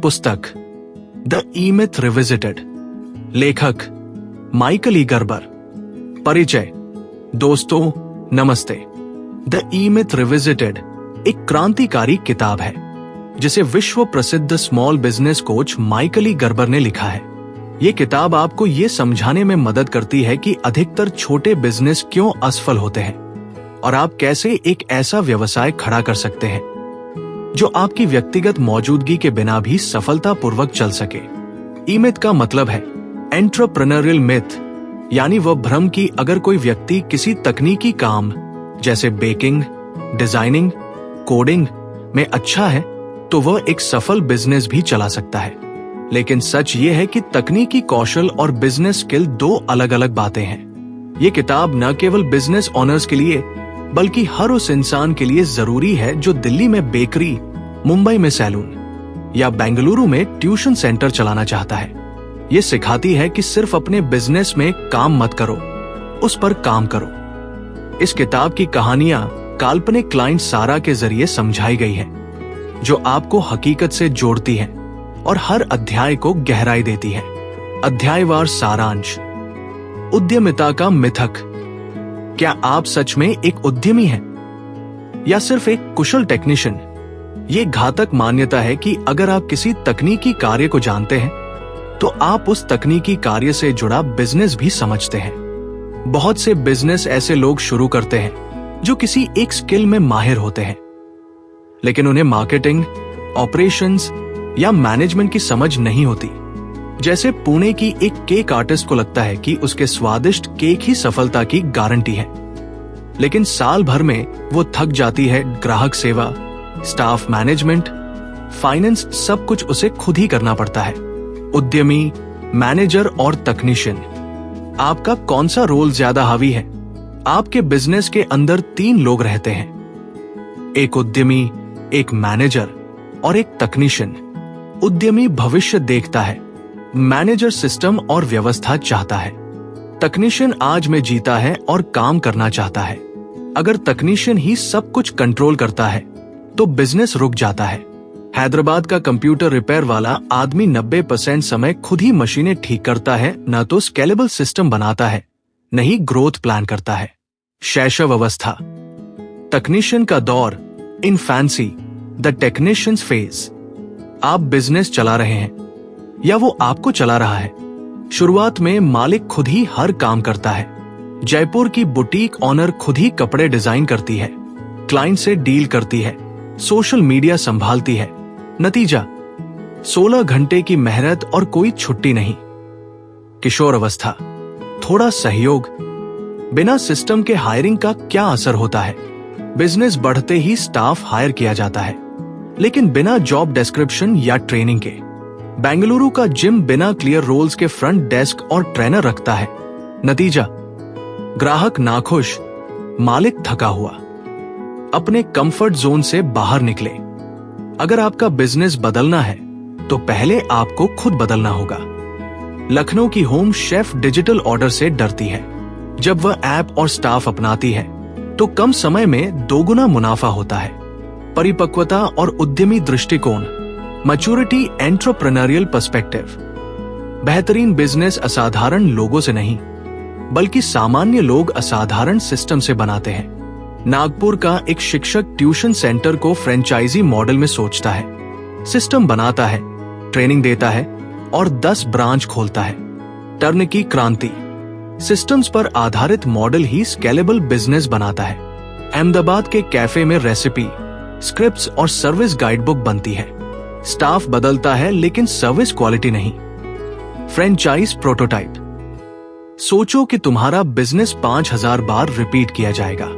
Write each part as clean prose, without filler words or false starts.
पुस्तक the ई-मिथ revisited, लेखक Michael E Gerber. परिचय। दोस्तों नमस्ते। द ई-मिथ रिविजिटेड एक क्रांतिकारी किताब है जिसे विश्व प्रसिद्ध small business coach Michael E Gerber ने लिखा है। ये किताब आपको ये समझाने में मदद करती है कि अधिकतर छोटे बिजनेस क्यों असफल होते हैं और आप कैसे एक ऐसा व्यवसाय खड़ा कर सकते हैं जो आपकी व्यक्तिगत मौजूदगी के बिना भी सफलतापूर्वक चल सके। ई-मिथ का मतलब है एंटरप्रेन्योरियल मिथ, यानी वह भ्रम कि अगर कोई व्यक्ति किसी तकनीकी काम जैसे बेकिंग, डिजाइनिंग, कोडिंग में अच्छा है तो वह एक सफल बिजनेस भी चला सकता है। लेकिन सच ये है कि तकनीकी कौशल और बिजनेस स्किल दो अलग अलग बातें हैं। ये किताब न केवल बिजनेस ऑनर्स के लिए बल्कि हर उस इंसान के लिए जरूरी है जो दिल्ली में बेकरी, मुंबई में सैलून या बेंगलुरु में ट्यूशन सेंटर चलाना चाहता है। ये सिखाती है कि सिर्फ अपने बिजनेस में काम मत करो, उस पर काम करो। इस किताब की कहानियां काल्पनिक क्लाइंट सारा के जरिए समझाई गई है जो आपको हकीकत से जोड़ती है और हर अध्याय को गहराई देती है। अध्यायवार सारांश। उद्यमिता का मिथक। क्या आप सच में एक उद्यमी हैं या सिर्फ एक कुशल टेक्नीशियन? ये घातक मान्यता है कि अगर आप किसी तकनीकी कार्य को जानते हैं तो आप उस तकनीकी कार्य से जुड़ा बिजनेस भी समझते हैं। बहुत से बिजनेस ऐसे लोग शुरू करते हैं जो किसी एक स्किल में माहिर होते हैं लेकिन उन्हें मार्केटिंग, ऑपरेशंस या मैनेजमेंट की समझ नहीं होती। जैसे पुणे की एक केक आर्टिस्ट को लगता है कि उसके स्वादिष्ट केक ही सफलता की गारंटी है, लेकिन साल भर में वो थक जाती है। ग्राहक सेवा, स्टाफ मैनेजमेंट, फाइनेंस, सब कुछ उसे खुद ही करना पड़ता है। उद्यमी, मैनेजर और तकनीशियन, आपका कौन सा रोल ज्यादा हावी है? आपके बिजनेस के अंदर 3 लोग रहते हैं, एक उद्यमी, एक मैनेजर और एक तकनीशियन। उद्यमी भविष्य देखता है, मैनेजर सिस्टम और व्यवस्था चाहता है, तकनीशियन आज में जीता है और काम करना चाहता है। अगर तकनीशियन ही सब कुछ कंट्रोल करता है तो बिजनेस रुक जाता है। हैदराबाद का कंप्यूटर रिपेयर वाला आदमी 90% समय खुद ही मशीनें ठीक करता है, न तो स्केलेबल सिस्टम बनाता है, न ही ग्रोथ प्लान करता है। शैशव अवस्था। तकनीशियन का दौर, इनफैंसी, द टेक्नीशियंस फेज। आप बिजनेस चला रहे हैं या वो आपको चला रहा है? शुरुआत में मालिक खुद ही हर काम करता है। जयपुर की बुटीक ऑनर खुद ही कपड़े डिजाइन करती है, क्लाइंट से डील करती है, सोशल मीडिया संभालती है। नतीजा 16 घंटे की मेहनत और कोई छुट्टी नहीं। किशोर अवस्था। थोड़ा सहयोग। बिना सिस्टम के हायरिंग का क्या असर होता है? बिजनेस बढ़ते ही स्टाफ हायर किया जाता है लेकिन बिना जॉब डिस्क्रिप्शन या ट्रेनिंग के। बेंगलुरु का जिम बिना क्लियर रोल्स के फ्रंट डेस्क और ट्रेनर रखता है। नतीजा ग्राहक नाखुश, मालिक थका हुआ। अपने कंफर्ट जोन से बाहर निकले। अगर आपका बिजनेस बदलना है तो पहले आपको खुद बदलना होगा। लखनऊ की होम शेफ डिजिटल ऑर्डर से डरती है। जब वह ऐप और स्टाफ अपनाती है तो कम समय में 2 गुना मुनाफा होता है। परिपक्वता और उद्यमी दृष्टिकोण, मैच्योरिटी, एंटरप्रेन्योरियल पर्सपेक्टिव। बेहतरीन बिजनेस असाधारण लोगों से नहीं बल्कि सामान्य लोग असाधारण सिस्टम से बनाते हैं। नागपुर का एक शिक्षक ट्यूशन सेंटर को फ्रेंचाइजी मॉडल में सोचता है, सिस्टम बनाता है, ट्रेनिंग देता है और 10 ब्रांच खोलता है। टर्न की क्रांति। सिस्टम्स पर आधारित मॉडल ही स्केलेबल बिजनेस बनाता है। अहमदाबाद के कैफे में रेसिपी, स्क्रिप्ट्स और सर्विस गाइडबुक बनती है। स्टाफ बदलता है लेकिन सर्विस क्वालिटी नहीं। Franchise prototype. सोचो कि तुम्हारा बिजनेस 5000 बार रिपीट किया जाएगा।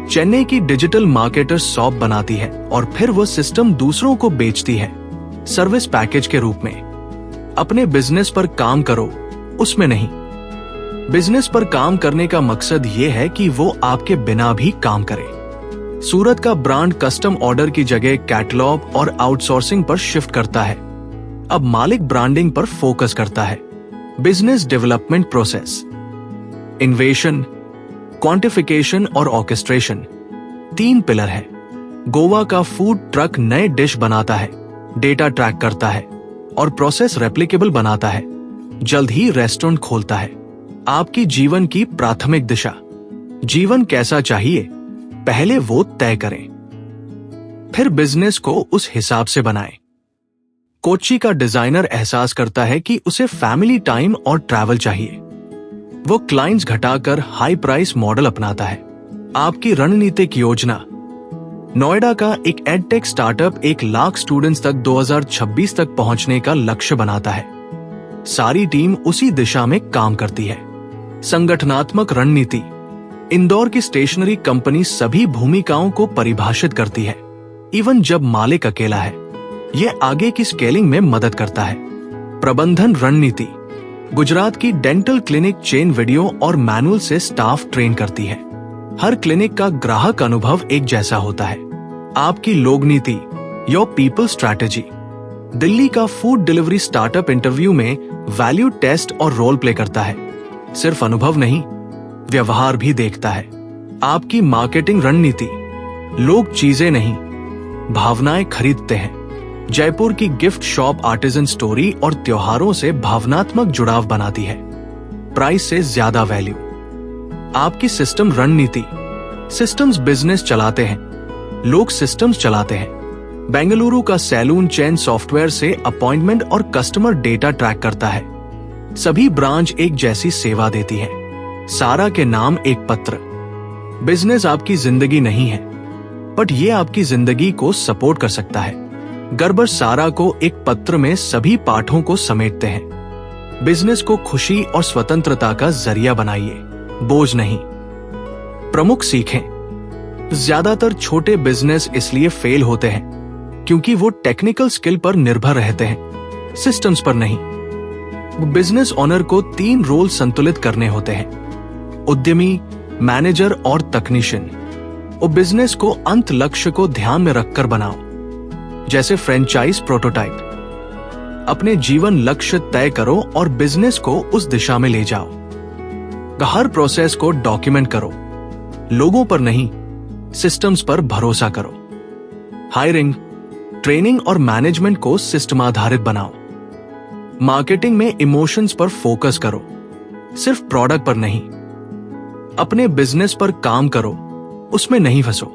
चेन्नई की डिजिटल मार्केटर शॉप बनाती है और फिर वो सिस्टम दूसरों को बेचती है सर्विस पैकेज के रूप में। अपने बिजनेस पर काम करो, उसमें नहीं। बिजनेस पर काम करने का मकसद ये है कि वो आपके बिना भी काम करे। सूरत का ब्रांड कस्टम ऑर्डर की जगह कैटलॉग और आउटसोर्सिंग पर शिफ्ट करता है। अब मालिक ब्रांडिंग पर फोकस करता है। Business development process. इन्वेशन, क्वांटिफिकेशन और ऑर्केस्ट्रेशन 3 पिलर है। गोवा का फूड ट्रक नए डिश बनाता है, डेटा ट्रैक करता है और प्रोसेस रेप्लिकेबल बनाता है। जल्द ही रेस्टोरेंट खोलता है। आपकी जीवन की प्राथमिक दिशा, जीवन कैसा चाहिए, पहले वो तय करें, फिर बिजनेस को उस हिसाब से बनाएं। कोच्चि का डिजाइनर एहसास करता है कि उसे फैमिली टाइम और ट्रैवल चाहिए। वो क्लाइंट्स घटाकर हाई प्राइस मॉडल अपनाता है। आपकी रणनीतिक योजना, नोएडा का एक एडटेक स्टार्टअप 1,00,000 स्टूडेंट्स तक 2026 तक पहुंचने का लक्ष्य बनाता है। सारी टीम उसी दिशा में काम करती है। संगठनात्मक रणनीति, इंदौर की स्टेशनरी कंपनी सभी भूमिकाओं को परिभाषित करती है, इवन जब मालिक अकेला है। यह आगे की स्केलिंग में मदद करता है। प्रबंधन रणनीति, गुजरात की डेंटल क्लिनिक चेन वीडियो और मैनुअल से स्टाफ ट्रेन करती है। हर क्लिनिक का ग्राहक अनुभव एक जैसा होता है। आपकी लोग नीति, योर पीपल स्ट्रैटेजी, दिल्ली का फूड डिलीवरी स्टार्टअप इंटरव्यू में वैल्यू टेस्ट और रोल प्ले करता है। सिर्फ अनुभव नहीं, व्यवहार भी देखता है। आपकी मार्केटिंग रणनीति, लोग चीजें नहीं भावनाएं खरीदते हैं। जयपुर की गिफ्ट शॉप आर्टिजन स्टोरी और त्योहारों से भावनात्मक जुड़ाव बनाती है, प्राइस से ज्यादा वैल्यू। आपकी सिस्टम रणनीति, सिस्टम्स बिजनेस चलाते हैं, लोग सिस्टम्स चलाते हैं। बेंगलुरु का सैलून चेन सॉफ्टवेयर से अपॉइंटमेंट और कस्टमर डेटा ट्रैक करता है। सभी ब्रांच एक जैसी सेवा देती है। सारा के नाम एक पत्र। बिजनेस आपकी जिंदगी नहीं है, बट ये आपकी जिंदगी को सपोर्ट कर सकता है। गर्बर सारा को एक पत्र में सभी पाठों को समेटते हैं। बिजनेस को खुशी और स्वतंत्रता का जरिया बनाइए, बोझ नहीं। प्रमुख सीखें, ज्यादातर छोटे बिजनेस इसलिए फेल होते हैं क्योंकि वो टेक्निकल स्किल पर निर्भर रहते हैं, सिस्टम्स पर नहीं। बिजनेस ओनर को 3 रोल संतुलित करने होते हैं, उद्यमी, मैनेजर और तकनीशियन। और बिजनेस को अंत लक्ष्य को ध्यान में रखकर बनाओ, जैसे फ्रेंचाइज प्रोटोटाइप। अपने जीवन लक्ष्य तय करो और बिजनेस को उस दिशा में ले जाओ। हर प्रोसेस को डॉक्यूमेंट करो, लोगों पर नहीं, सिस्टम्स पर भरोसा करो। हायरिंग, ट्रेनिंग और मैनेजमेंट को सिस्टम आधारित बनाओ। मार्केटिंग में इमोशंस पर फोकस करो, सिर्फ प्रोडक्ट पर नहीं। अपने बिजनेस पर काम करो, उसमें नहीं फंसो।